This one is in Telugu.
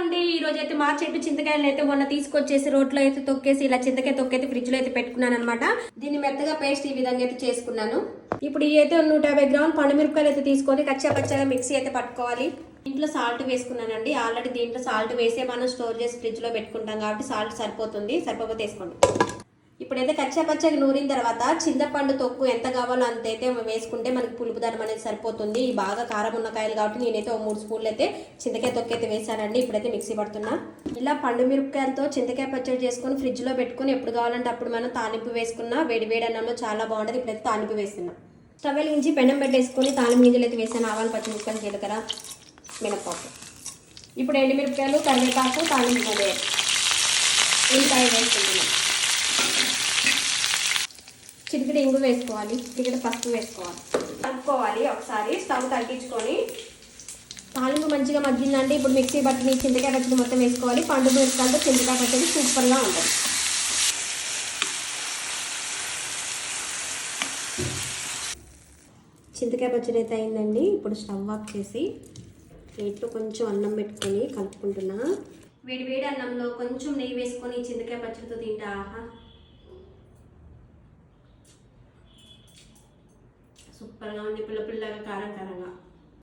అండి, ఈ రోజు అయితే మా చెట్టు చింతకాయలు అయితే మొన్న తీసుకొచ్చేసి రోట్లో అయితే తొక్కేసి ఇలా చింతకాయ తొక్కైతే ఫ్రిడ్జ్ లో అయితే పెట్టుకున్నాను అనమాట. దీన్ని మెత్తగా పేస్ట్ ఈ విధంగా అయితే చేసుకున్నాను. ఇప్పుడు ఈ అయితే 150 గ్రాముల పండు మిరపకాయలు అయితే తీసుకొని కచ్చా పచ్చగా మిక్సీ అయితే పట్టుకోవాలి. ఇంట్లో సాల్ట్ వేసుకున్నానండి. ఆల్రెడీ దీంట్లో సాల్ట్ వేసే మనం స్టోర్ చేసి ఫ్రిడ్జ్ లో పెట్టుకుంటాం కాబట్టి సాల్ట్ సరిపోతుంది. సరిపోతే వేసుకోండి. ఇప్పుడైతే కచ్చా పచ్చగా నూరిన తర్వాత చింతపండు తొక్కు ఎంత కావాలో అంతైతే వేసుకుంటే మనకి పులుపు ధరం అనేది సరిపోతుంది. బాగా కారం ఉన్న కాయలు కాబట్టి నేనైతే 3 స్పూన్లు అయితే చింతకాయ తొక్కు అయితే వేసానండి. ఇప్పుడైతే మిక్సీ పడుతున్నా. ఇలా పండు మిరపకాయలతో చింతకాయ పచ్చడి చేసుకొని ఫ్రిడ్జ్ లో పెట్టుకుని ఎప్పుడు కావాలంటే అప్పుడు మనం తాలింపు వేసుకున్నా వేడి వేడి అన్నంలో చాలా బాగుంటుంది. ఇప్పుడైతే తాలింపు వేస్తున్నా. స్టవ్ వెలిగించి పెనం పెట్టేసుకొని తాలింపు గింజలు అయితే వేసాను. ఆవాలు, పచ్చిమిరపకాయలు, జీలకర్ర, మినపప్పు. ఇప్పుడు ఎండుమిరపకాయలు, కరివేపాకు, తాలింపు ఉల్లిపాయ వేసుకుంటున్నాం. చిటికెడు ఇంగు వేసుకోవాలి. చిటికెడు పసుపు వేసుకోవాలి. కలుపుకోవాలి. ఒకసారి స్టవ్ తగ్గించుకొని తాలింపు మంచిగా మగ్గిందంటే ఇప్పుడు మిక్సీ పట్టిన చింతకాయ పచ్చడి మొత్తం వేసుకోవాలి. పండు మిరపకాయలతో చింతకాయ పచ్చడి సూపర్గా ఉంటుంది. చింతకాయ పచ్చడి అయితే అయిందండి. ఇప్పుడు స్టవ్ ఆఫ్ చేసి ప్లేట్లో కొంచెం అన్నం పెట్టుకొని కలుపుకుంటున్నా. వేడి వేడి అన్నంలో కొంచెం నెయ్యి వేసుకొని చింతకాయ పచ్చడితో తింటా. ఆహా, సూపర్గా ఉంది. పుల్ల పుల్లగా, కారం కారంగా.